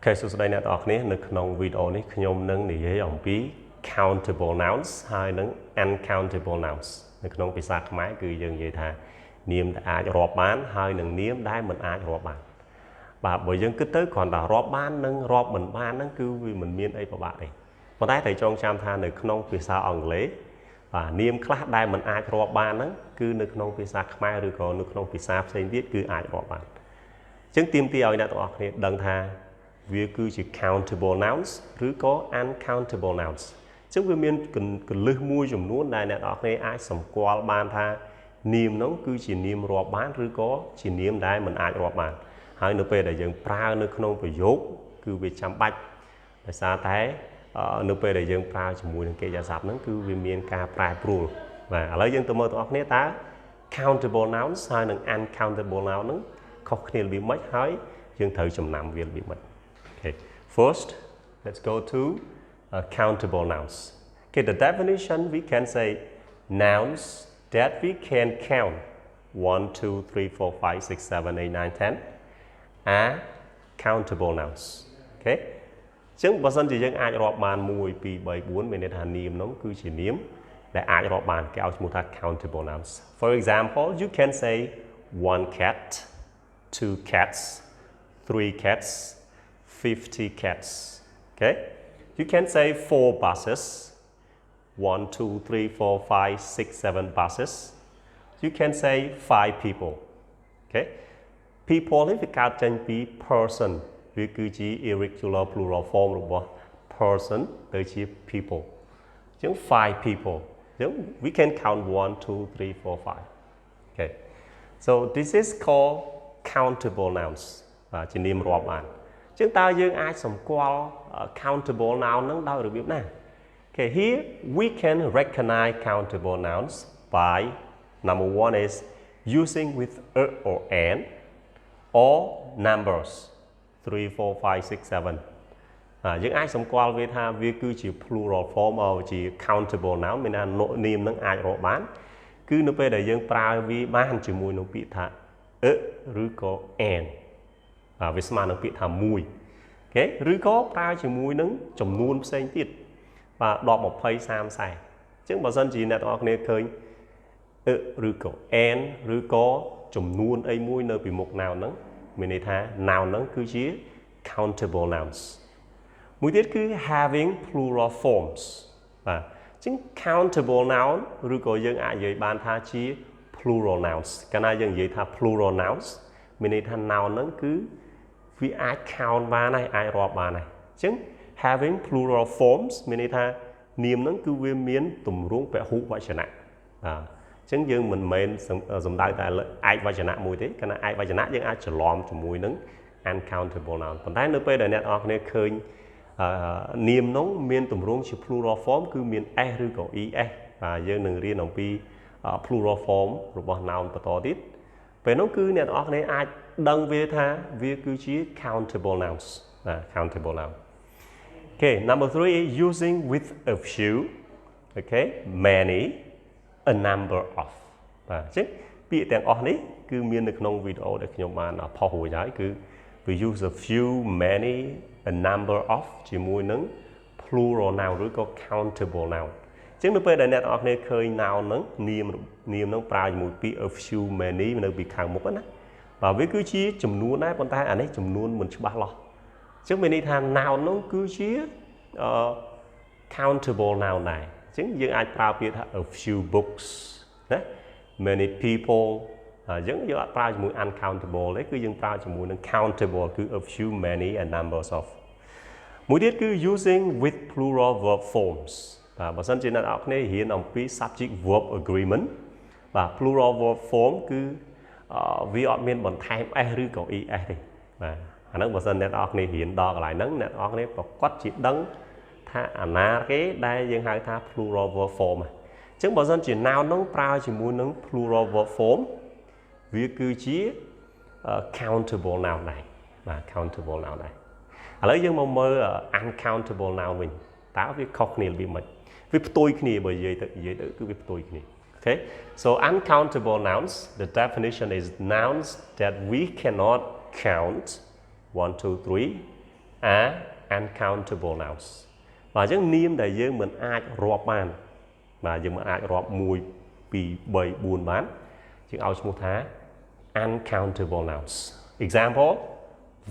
Okay, so today net of này trong video này nhóm nâng để ông bí countable nouns hay nâng uncountable nouns. Trongភាសាខ្មែរគឺយើងនិយាយថានាមដែលអាចរាប់បានហើយនឹងនាមដែលមិនអាចរាប់បានបាទបើយើងគិតទៅគ្រាន់តែរាប់បាននិងរាប់មិនបានហ្នឹងគឺវាមិនមានអីពិបាកទេប៉ុន្តែត្រូវចងចាំថានៅក្នុងភាសាអង់គ្លេសបាទនាមខ្លះដែលមិនអាចរាប់បានហ្នឹងគឺនៅក្នុងភាសាខ្មែរឬក៏នៅក្នុងភាសាផ្សេងទៀតគឺអាចរាប់បានអញ្ចឹងទាមទារឲ្យអ្នកទាំងអស់គ្នាដឹងថាវាគឺជា countable nouns ឬក៏ uncountable nouns ចឹងវាមានកលឹះមួយចំនួនដែលអ្នកនរគ្នាអាចសម្គាល់បានថានាមនោះគឺជានាមរាប់បានឬក៏ជានាមដែលមិនអាចរាប់បានហើយនៅពេលដែលយើងប្រើនៅក្នុងប្រយោគគឺវាចាំបាច់ដោយសារតែនៅពេលដែលយើងប្រើជាមួយនឹងកិរិយាសព្ទហ្នឹងគឺវាមានការប្រែប្រួលបាទឥឡូវយើងទៅមើលទាំងអស់គ្នាតើ countable nouns ហើយនិង uncountable nouns ហ្នឹងខុសគ្នារបៀបម៉េចហើយយើងត្រូវចំណាំវារបៀបម៉េច Okay first let's go to countable nouns. Okay, the definition we can say nouns that we can count 1, 2, 3, 4, 5, 6, 7, 8, 9, 10 are countable nouns. Okay. ចឹងបើសិនជាយើងអាចរាប់បាន1 2 3 4មានន័យថានាមនោះគឺជានាមដែលអាចរាប់បានគេឲ្យឈ្មោះថា countable nouns. For example, you can say 1 cat, 2 cats, 3 cats, 50 cats. Okay? You can say 4 buses, 1, 2, 3, 4, 5, 6, 7 buses. You can say 5 people. Okay? People នេះវាកើតចេញពី person វាគឺជា irregular plural form របស់ person ទៅជា people អញ្ចឹង 5 people អញ្ចឹង we can count 1, 2, 3, 4, 5. Okay. So this is called countable nouns បាទជានាមរាប់បានអញ្ចឹងតើយើងអាចសម្គាល់ countable noun ហ្នឹងដោយរបៀបណា Okay, here we can recognize countable nouns by number 1 is using with a or an or numbers 3 4 5 6 7យើងអាចសម្គាល់វាថាវាគឺជា plural form ជា countable noun មានថានាមហ្នឹងអាចរាប់បានគឺនៅពេលដែលយើងប្រើវាបានជាមួយនឹងពាក្យថា a ឬក៏ an វាស្មើនឹងពាក្យថាមួយOkay? ឬក៏ប្រើជាមួយនឹងចំនួនផ្សេងទៀតបាទ10 20 30 40អញ្ចឹងបើសិនជាអ្នកទាំងអស់គ្នាឃើញ ឬក៏ n ឬក៏ចំនួនអីមួយនៅពីមុខ noun ហ្នឹងមានន័យថា noun ហ្នឹងគឺជា countable nouns មួយទៀតគឺ having plural forms បាទអញ្ចឹង countable noun ឬក៏យើងអាចនិយាយបានថាជា plural nouns កាលណាយើងនិយាយថា plural nouns មានន័យថា noun ហ្នឹងគឺវាអាច count បានហើយអាចរាប់បានហើយអញ្ចឹង having plural forms មានន័យថានាមហ្នឹងគឺវាមានទម្រង់ពហុវចនៈអញ្ចឹងយើងមិនមែនសំដៅតែឯកវចនៈមួយទេកាលណាឯកវចនៈយើងអាចច្រឡំជាមួយនឹង uncountable noun ប៉ុន្តែនៅពេលដែលអ្នកនរគ្នាឃើញនាមហ្នឹងមានទម្រង់ជា plural form គឺមាន s ឬក៏ es បាទយើងនឹងរៀនអំពី plural form របស់ noun បន្តទៀតពេលនោះគឺអ្នកនរគ្នាអាចដឹងវាថាវាគឺជា countable nouns countable noun Okay number 3 is using with a few okay many a number of បាទអញ្ចឹងពាក្យទាំងអស់នេះគឺមាននៅក្នុងវីដេអូដែលខ្ញុំបានផុសរួចហើយគឺ we use a few many a number of ជាមួយនឹង plural noun ឬក៏ countable noun អញ្ចឹងនៅពេលដែលអ្នកនរគ្នាឃើញ noun ហ្នឹងនាមហ្នឹងប្រើជាមួយពាក្យ a few many នៅពីខាងមុខណាបាទវាគឺជាចំនួនដែរប៉ុន្តែអានេះចំនួនមិនច្បាស់លាស់អញ្ចឹងមានន័យថា noun នោះគឺជា countable noun ដែរអញ្ចឹងយើងអាចប្រើពាក្យថា a few books ណា many people អញ្ចឹងយើងអត់ប្រើជាមួយ uncountable ទេគឺយើងប្រើជាមួយនឹង countable គឺ a few many and numbers of មួយទៀតគឺ using with plural verb forms បាទបើសិនជាអ្នកនរគ្នារៀនអំពី subject verb agreement បាទ plural verb form គឺវាអត់មានបន្ថែម s ឬក៏ es ទេបាទអាហ្នឹងបើសិនអ្នកនរគ្នារៀនដល់កន្លែងហ្នឹងអ្នកនរគ្នាប្រកាសជាដឹងថាអាណាគេដែលយើងហៅថា plural verb form អញ្ចឹងបើសិនជា noun ហ្នឹងប្រើជាមួយនឹង plural verb form វាគឺជា countable noun ដែរបាទ countable noun ដែរឥឡូវយើងមកមើល uncountable noun វិញតើវាខុសគ្នារបៀបម៉េចវាផ្ទុយគ្នាបើនិយាយទៅគឺវាផ្ទុយគ្នា Okay, so uncountable nouns, the definition is nouns that we cannot count 1, 2, 3 are uncountable nouns បាទអញ្ចឹងនាមដែលយើងមិនអាចរាប់បានបាទយើងមិនអាចរាប់1 2 3 4បានយើងឲ្យឈ្មោះថា uncountable nouns example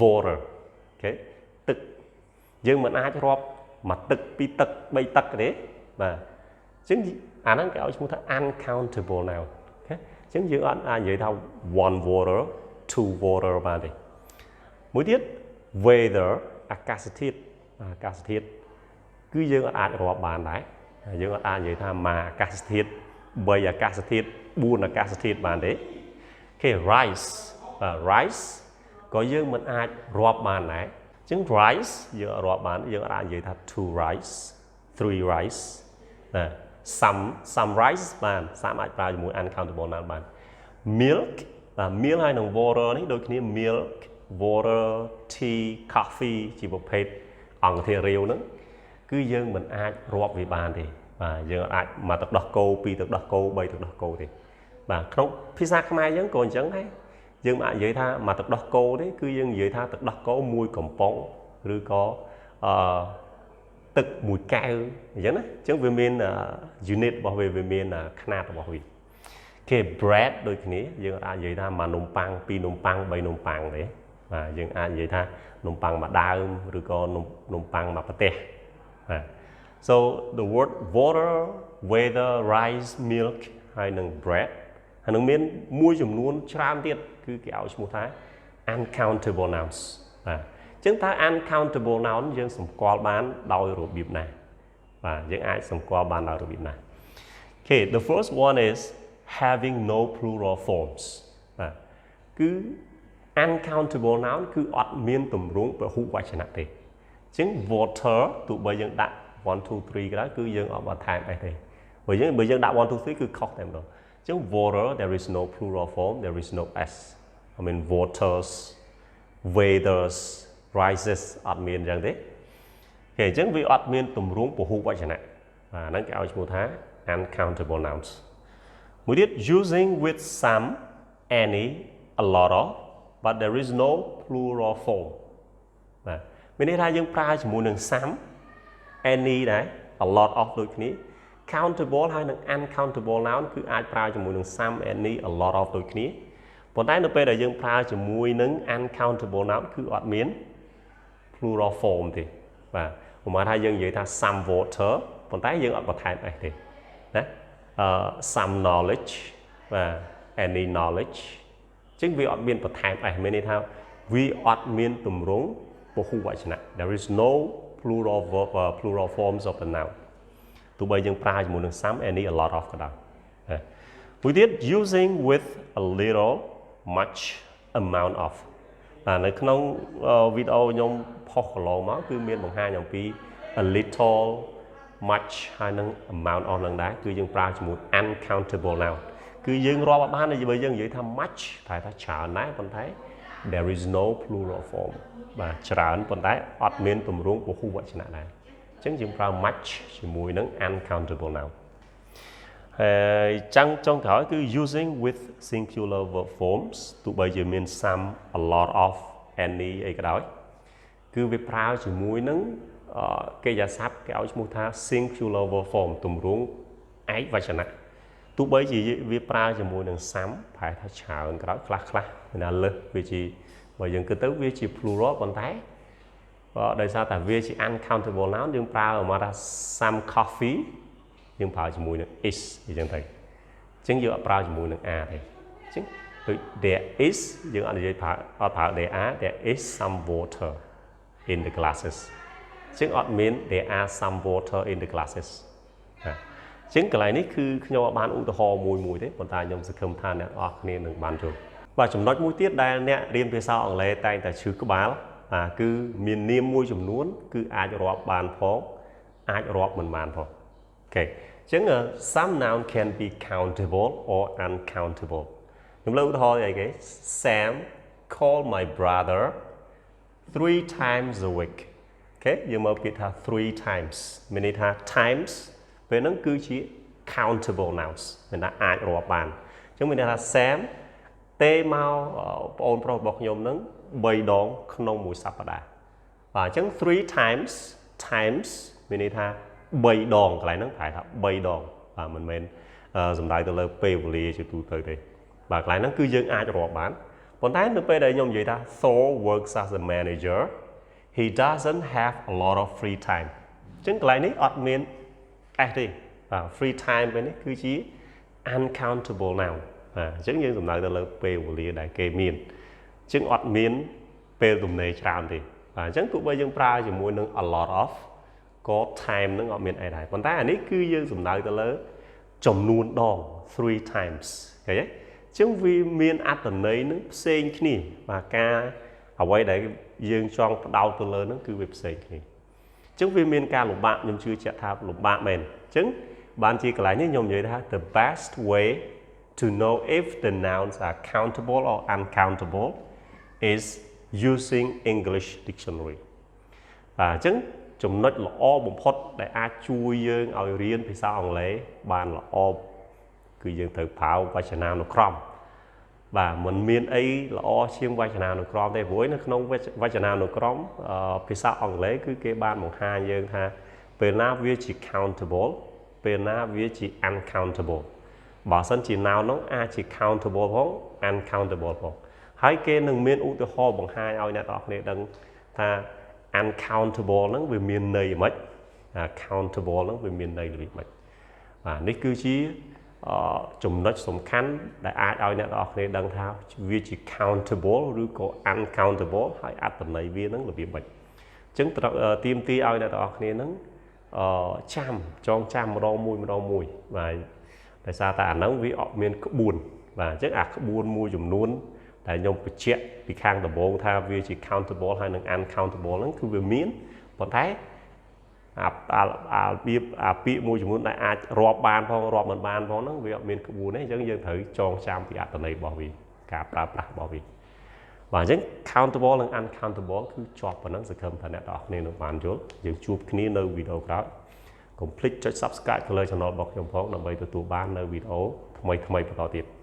water អូខេទឹកយើងមិនអាចរាប់មួយទឹកពីរទឹក3ទឹកទេបាទអញ្ចឹងអាហ្នឹងគេឲ្យឈ្មោះថា uncountable noun អូខេអញ្ចឹងយើងអត់អាចនិយាយថា one water two water បានទេមួយទៀត weather អាកាសធាតុគឺយើងអាចរាប់បានដែរយើងអាចនិយាយថាមួយអាកាសធាតុ3អាកាសធាតុ4អាកាសធាតុបានទេអូខេ rice ក៏យើងមិនអាចរាប់បានដែរអញ្ចឹង rice យើងរាប់បានយើងអាចនិយាយថា two rice three rice ណា some rice បាន some អាចប្រើជាមួយ uncountable noun បាន milk បាទ milk ហើយនឹង water នេះដូចគ្នា milk water tea coffee ជាប្រភេទអង្គធារាវហ្នឹងគឺយើងមិនអាចរាប់វាបានទេបាទយើងអាចមកទឹកដោះគោ2ទឹកដោះគោ3ទឹកដោះគោទេបាទក្នុងភាសាខ្មែរយើងក៏អញ្ចឹងដែរយើងមិនអាចនិយាយថាមកទឹកដោះគោទេគឺយើងនិយាយថាទឹកដោះគោមួយកំប៉ុងឬក៏ទឹកមួយកែវអញ្ចឹងណាអញ្ចឹងវាមាន unit របស់វាមានຂະຫນាតរបស់វាគេ bread ដូចគ្នាយើងអាចនិយាយថាមកនំប៉័ង2នំប៉័ង3នំប៉័ងទេបាទយើងអាចនិយាយថានំប៉័ងមួយដើមឬក៏នំប៉័ងមួយប្រទេសបាទ so the word water weather rice milk ហើយនឹង bread ហើយនឹងមានមួយចំនួនច្រើនទៀតគឺគេឲ្យឈ្មោះថា uncountable nouns បាទអញ្ចឹងតើ uncountable noun យើងសម្គាល់បានដោយរបៀបណាបាទយើងអាចសម្គាល់បានដោយរបៀបណា Okay the first one is having no plural forms បាទគឺ uncountable noun គឺអត់មានទម្រង់ពហុវចនៈទេអញ្ចឹង water ទោះបីយើងដាក់1 2 3ក៏ដោយគឺយើងអត់បន្ថែមអីទេបើយើងដាក់1 2 3គឺខុសតែម្ដងអញ្ចឹង water there is no plural form there is no s I mean waters weathers rises អត់មានអញ្ចឹងទេគេអញ្ចឹងវាអត់មានទម្រង់ពហុវចនៈបាទហ្នឹងគេឲ្យឈ្មោះថា uncountable nouns មួយទៀត using with some any a lot of but there is no plural form បាទមានន័យថាយើងប្រើជាមួយនឹង some any ដែរ a lot of ដូចគ្នា countable ហើយនឹង uncountable noun គឺអាចប្រើជាមួយនឹង some any a lot of ដូចគ្នាប៉ុន្តែនៅពេលដែលយើងប្រើជាមួយនឹង uncountable noun គឺអត់មាន plural form ទេបាទប្រហែលថាយើងនិយាយថា some water ប៉ុន្តែយើងអត់បន្ថែមអីទេណាsome knowledge បាទ any knowledge អញ្ចឹងវាអត់មានបន្ថែមអីមានន័យថាវាអត់មានទម្រង់ពហុវចនៈ there is no plural verb plural forms of the noun ទោះបីយើងប្រើជាមួយនឹង some any a lot of ក៏ដោយមួយទៀត using with a little much amount of នៅក្នុងវីដេអូខ្ញុំផុសកន្លងមកគឺមានបង្ហាញអំពី a little much ហើយនឹង amount of នឹងដែរគឺយើងប្រើជាមួយ uncountable noun គឺយើងរាប់បានបើយើងនិយាយថា much ប្រហែលថាច្រើនដែរប៉ុន្តែ there is no plural form បាទច្រើនប៉ុន្តែអត់មានទម្រង់ពហុវចនៈដែរអញ្ចឹងយើងប្រើ much ជាមួយនឹង uncountable noun ហើយចុងក្រោយគឺ using with singular verb forms ទោះបីជាមាន some a lot of any អីក៏ដោយគឺវាប្រើជាមួយនឹងកិរិយាសព្ទគេឲ្យឈ្មោះថា singular verb form ទម្រង់ឯកវចនៈទោះបីជាវាប្រើជាមួយនឹង some ប្រហែលថាច្រើនក៏ដោយខ្លះមានថាលើសវាជាបើយើងគិតទៅវាជា plural ប៉ុន្តែដោយសារតែវាជា uncountable noun យើងប្រើមកថា some coffee យើងប្រើជាមួយនឹង is អញ្ចឹងទៅអញ្ចឹងយើងអត់ប្រើជាមួយនឹង are ទេអញ្ចឹងដូច there is យើងអត់និយាយប្រើអត់ប្រើ there is some water in the glasses អញ្ចឹងអត់មាន there are some water in the glasses អញ្ចឹងកន្លែងនេះគឺខ្ញុំអត់បានឧទាហរណ៍មួយទេប៉ុន្តែខ្ញុំសង្ឃឹមថាអ្នកនរគ្នានឹងបានយល់បាទចំណុចមួយទៀតដែលអ្នករៀនភាសាអង់គ្លេសតែងតែឈឺក្បាលគឺមាននាមមួយចំនួនគឺអាចរាប់បានផងអាចរាប់មិនបានផងអូខេអញ្ចឹង some noun can be countable or uncountable ខ្ញុំលើកឧទាហរណ៍អីគេ Sam call my brother 3 times a week អូខេយើងមើលពាក្យថា 3 times មានន័យថា times ពេលហ្នឹងគឺជា countable nouns មានថាអាចរាប់បានអញ្ចឹងមានន័យថា Sam ទេមកបងប្រុសរបស់ខ្ញុំហ្នឹង3ដងក្នុងមួយសប្តាហ៍ và chẳng 3 times មានន័យថា3 ដងកន្លែងហ្នឹងប្រែថា3 ដងបាទមិនមែនសំដៅទៅលើពេលវេលាជាទូទៅទេបាទកន្លែងហ្នឹងគឺយើងអាចរាប់បានប៉ុន្តែនៅពេលដែលខ្ញុំនិយាយថា Thor works as a manager he doesn't have a lot of free time អញ្ចឹងកន្លែងនេះអត់មានS ទេបាទ free time ពេលនេះគឺជា uncountable noun បាទអញ្ចឹងយើងសំដៅទៅលើពេលវេលាដែលគេមានអញ្ចឹងអត់មានពេលទំនេរច្រើនទេបាទអញ្ចឹងទោះបីយើងប្រើជាមួយនឹង a lot of ក៏ time នឹងអត់មានអីដែរប៉ុន្តែអានេះគឺយើងសំដៅទៅលើចំនួនដង 3 times ឃើញទេអញ្ចឹងវាមានអត្ថន័យនឹងផ្សេងគ្នាបាទការអ្វីដែលយើងចង់ផ្ដោតទៅលើនឹងគឺវាផ្សេងគ្នាអញ្ចឹងវាមានការលំបាកខ្ញុំជឿជាក់ថាលំបាកមែនអញ្ចឹងបានជាកន្លែងនេះខ្ញុំនិយាយថា the best way to know if the nouns are countable or uncountable is using English dictionary បាទអញ្ចឹងចំណុចល្អបំផុតដែលអាចជួយយើងឲ្យរៀនភាសាអង់គ្លេសបានល្អគឺយើងត្រូវប្រើវចនានុក្រមបាទមិនមានអីល្អជាងវចនានុក្រមទេព្រោះនៅក្នុងវចនានុក្រមភាសាអង់គ្លេសគឺគេបានបង្ហាញយើងថាពេលណាវាជា countable ពេលណាវាជា uncountable បើសិនជា noun នោះអាចជា countable ផង uncountable ផងហើយគេនឹងមានឧទាហរណ៍បង្ហាញឲ្យអ្នកនរគ្នាដឹងថា uncountable ហ្នឹងវាមានន័យម៉េច countable ហ្នឹងវាមានន័យដូចម៉េចបាទនេះគឺជាចំណុចសំខាន់ដែលអាចឲ្យអ្នកនរគ្នាដឹងថាវាជា countable ឬក៏ uncountable ហើយអត្ថន័យវាហ្នឹងរបៀបម៉េចអញ្ចឹងទាមទារឲ្យអ្នកនរគ្នាហ្នឹងចងចាំម្ដងមួយបាទដោយសារតែអាហ្នឹងវាអត់មានក្បួនបាទអញ្ចឹងអាក្បួនមួយចំនួនតែខ្ញុំបញ្ជាក់ពីខាងដំបូងថាវាជា countable ហើយនឹង uncountable ហ្នឹងគឺវាមានប៉ុន្តែពាក្យមួយចំនួនដែលអាចរាប់បានផងរាប់មិនបានផងហ្នឹងវាអត់មានក្បួនទេអញ្ចឹងយើងត្រូវចងចាំពីអត្ថន័យរបស់វាការប្រើប្រាស់របស់វាបាទអញ្ចឹង countable និង uncountable គឺជាប់ប៉ុណ្ណឹងសង្ឃឹមថាអ្នកនរគ្នានឹងបានយល់យើងជួបគ្នានៅវីដេអូក្រោយកុំភ្លេចចុច Subscribe ទៅលើ Channel របស់ខ្ញុំផងដើម្បីទទួលបាននៅវីដេអូថ្មីៗបន្តទៀត